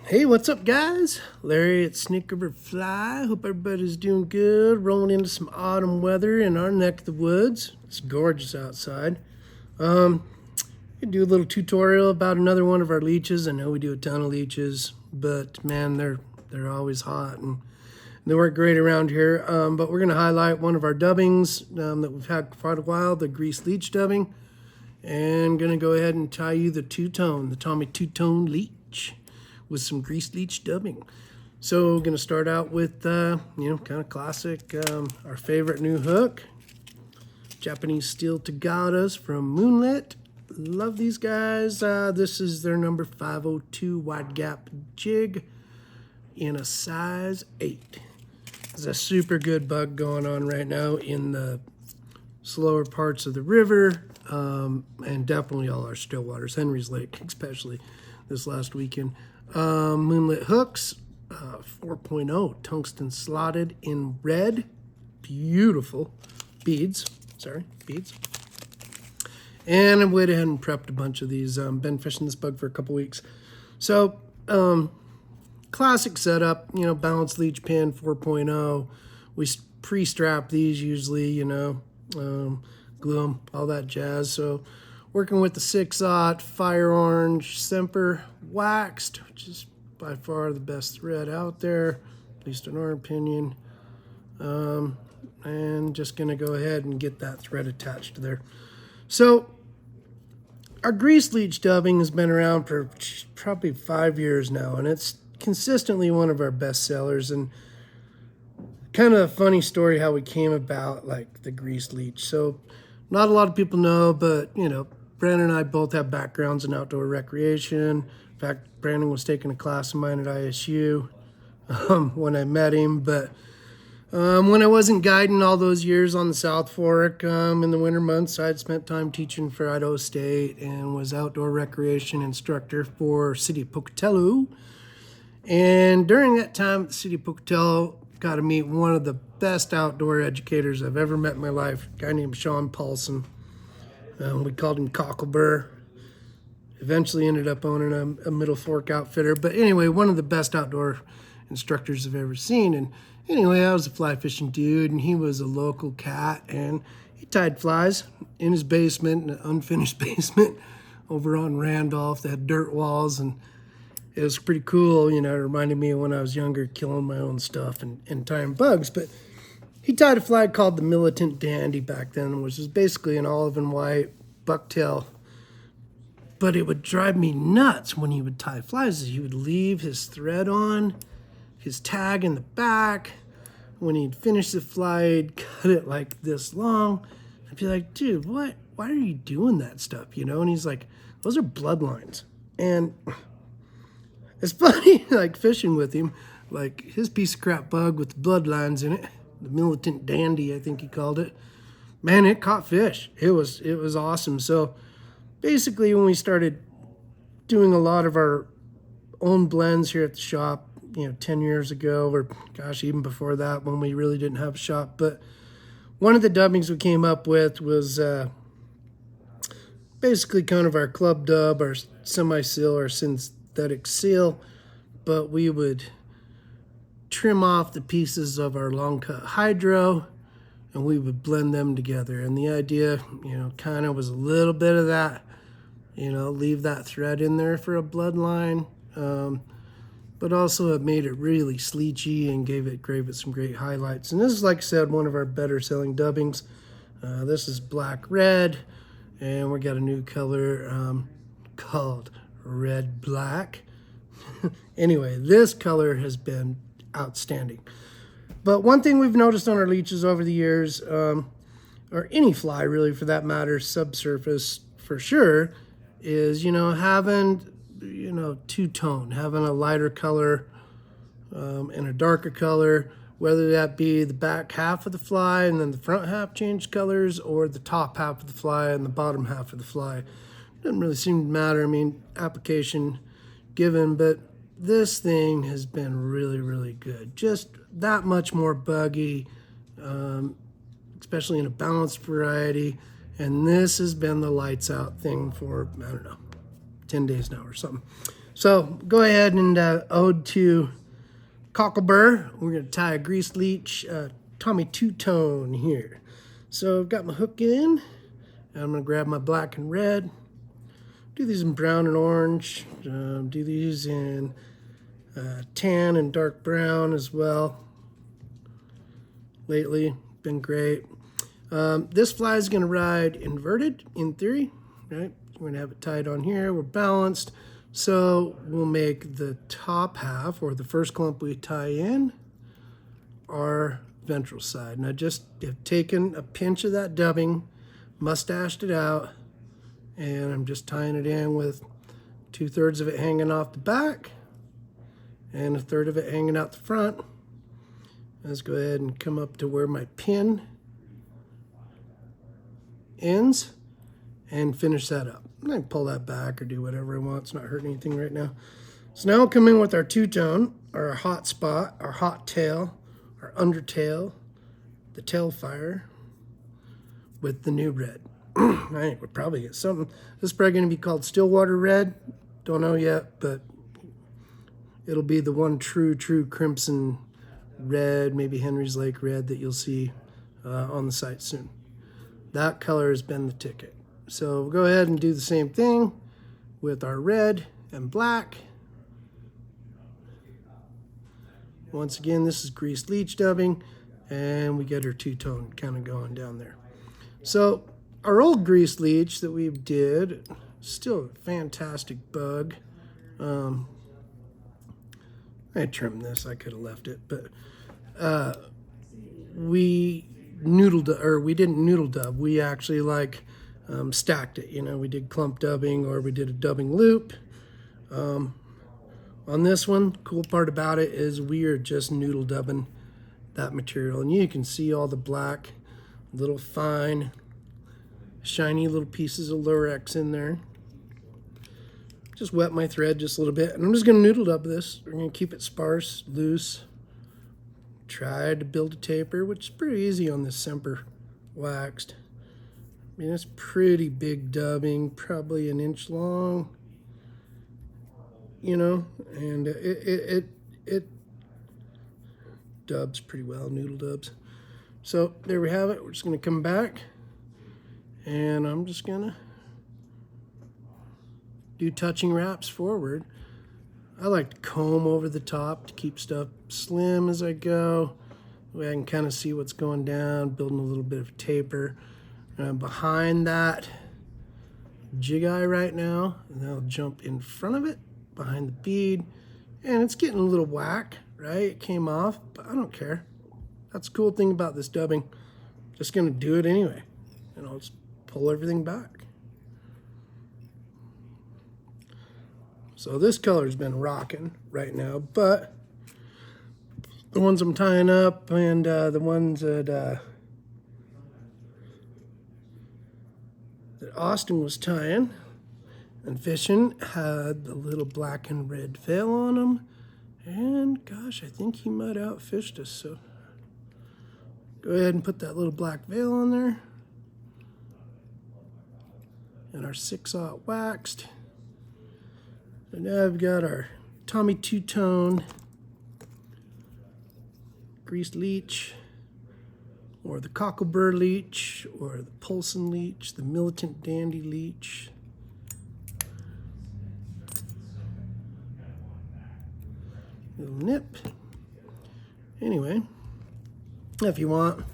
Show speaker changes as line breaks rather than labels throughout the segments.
Hey, what's up, guys? Larry at Sneak Over Fly. Hope everybody's doing good. Rolling into some autumn weather in our neck of the woods. It's gorgeous outside. I do a little tutorial about another one of our leeches. I know we do a ton of leeches, but man, they're always hot and they work great around here. But we're gonna highlight one of our dubbings that we've had for quite a while, the grease leech dubbing, and gonna go ahead and tie you the two-tone, the Tommy two-tone leech, with some grease leech dubbing. So we're gonna start out with, kind of classic, our favorite new hook, Japanese steel tagadas from Moonlit. Love these guys. This is their number 502 wide gap jig in a size 8. There's a super good bug going on right now in the slower parts of the river, and definitely all our still waters, Henry's Lake especially this last weekend. Moonlit hooks, 4.0 tungsten slotted in red, beautiful beads. And I went ahead and prepped a bunch of these. Been fishing this bug for a couple weeks. So classic setup, balanced leech pin 4.0. We pre-strap these usually, glue them, all that jazz. So working with the 6/0 fire orange Semper waxed, which is by far the best thread out there, at least in our opinion. And just gonna go ahead and get that thread attached to there. So our grease leech dubbing has been around for probably 5 years now, and it's consistently one of our best sellers. And kind of a funny story how we came about like the grease leech. So not a lot of people know, but Brandon and I both have backgrounds in outdoor recreation. In fact, Brandon was taking a class of mine at ISU when I met him. But when I wasn't guiding all those years on the South Fork in the winter months, I'd spent time teaching for Idaho State and was outdoor recreation instructor for City of Pocatello. And during that time at the City of Pocatello, got to meet one of the best outdoor educators I've ever met in my life, a guy named Sean Paulson. We called him Cockleburr. Eventually ended up owning a Middle Fork outfitter. But anyway, one of the best outdoor instructors I've ever seen. And anyway, I was a fly fishing dude, and he was a local cat, and he tied flies in his basement, an unfinished basement over on Randolph that had dirt walls, and it was pretty cool. It reminded me of when I was younger, killing my own stuff and tying bugs. But he tied a fly called the Militant Dandy back then, which was basically an olive and white bucktail. But it would drive me nuts when he would tie flies. He would leave his thread on, his tag in the back. When he'd finish the fly, he'd cut it like this long. I'd be like, dude, what? Why are you doing that stuff? And he's like, those are bloodlines. And it's funny, like fishing with him, like his piece of crap bug with the bloodlines in it, the Militant Dandy, I think he called it. Man, it caught fish. It was awesome. So basically, when we started doing a lot of our own blends here at the shop, 10 years ago, or gosh, even before that, when we really didn't have a shop. But one of the dubbings we came up with was basically kind of our club dub, our semi-seal, our synthetic seal, but we would trim off the pieces of our long cut hydro and we would blend them together. And the idea, kind of was a little bit of that, leave that thread in there for a bloodline. But also it made it really sleechy and gave it some great highlights. And this is, like I said, one of our better selling dubbings. This is black red, and we got a new color called red black. Anyway, this color has been outstanding. But one thing we've noticed on our leeches over the years, or any fly really for that matter, subsurface for sure, is having two-tone, having a lighter color and a darker color, whether that be the back half of the fly and then the front half change colors, or the top half of the fly and the bottom half of the fly. Doesn't really seem to matter. I mean, application given, but this thing has been really, really good. Just that much more buggy, especially in a balanced variety. And this has been the lights out thing for, I don't know, 10 days now or something. So go ahead and ode to Cocklebur. We're going to tie a grease leech Tommy two-tone here. So I've got my hook in, and I'm going to grab my black and red. Do these in brown and orange. Do these in tan and dark brown as well. Lately, been great. This fly is going to ride inverted in theory, right? We're going to have it tied on here. We're balanced. So we'll make the top half, or the first clump we tie in, our ventral side. And I just have taken a pinch of that dubbing, mustached it out, and I'm just tying it in with 2/3 of it hanging off the back and 1/3 of it hanging out the front. Let's go ahead and come up to where my pin ends and finish that up. I can pull that back or do whatever I want. It's not hurting anything right now. So now we'll come in with our two-tone, our hot spot, our hot tail, our undertail, the tail fire with the new red. I think we'll probably get something. This is probably going to be called Stillwater Red. Don't know yet, but it'll be the one true crimson red, maybe Henry's Lake red that you'll see on the site soon. That color has been the ticket. So we'll go ahead and do the same thing with our red and black. Once again, this is greased leech dubbing, and we get our two-tone kind of going down there. So our old greased leech that we did, still a fantastic bug. I trimmed this, I could have left it, but we didn't noodle dub. We actually stacked it. You know, we did clump dubbing, or we did a dubbing loop. On this one, cool part about it is we are just noodle dubbing that material, and you can see all the black, little fine, shiny little pieces of Lurex in there. Just wet my thread just a little bit, and I'm just going to noodle dub this. We're going to keep it sparse, loose. Try to build a taper, which is pretty easy on this Semper waxed. I mean, it's pretty big dubbing, probably 1 inch long, you know, and it dubs pretty well, noodle dubs. So there we have it. We're just going to come back, and I'm just going to do touching wraps forward. I like to comb over the top to keep stuff slim as I go. That way I can kind of see what's going down, building a little bit of taper. Behind that jig eye right now, and then I'll jump in front of it, behind the bead, and it's getting a little whack, right? It came off, but I don't care. That's the cool thing about this dubbing. Just gonna do it anyway, and I'll just pull everything back. So this color's been rocking right now, but the ones I'm tying up and the ones that Austin was tying and fishing had the little black and red veil on them, and gosh, I think he might have outfished us. So go ahead and put that little black veil on there, and our 6/0 waxed. And now I've got our Tommy two-tone greased leech, or the Cocklebur leech, or the Polson leech, the Militant Dandy leech. Little nip. Anyway, if you want,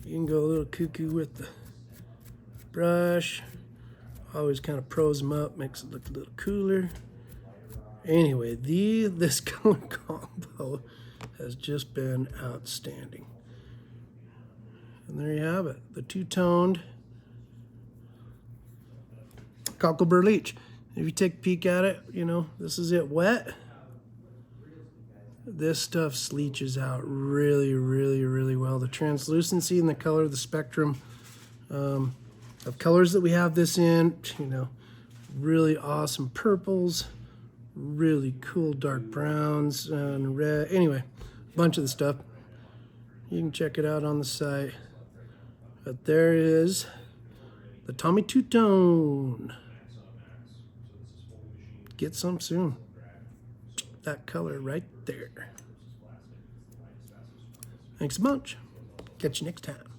you can go a little cuckoo with the brush. Always kind of pros them up, makes it look a little cooler. Anyway, this color combo has just been outstanding. And there you have it, the two-toned Cocklebur leech. If you take a peek at it, you know, this is it wet. This stuff leaches out really, really, really well. The translucency and the color, the spectrum of colors that we have this in, you know, really awesome purples, really cool dark browns and red. Anyway, a bunch of the stuff. You can check it out on the site. But there is the Tommy two-tone. get some soon. That color right there. Thanks a bunch. Catch you next time.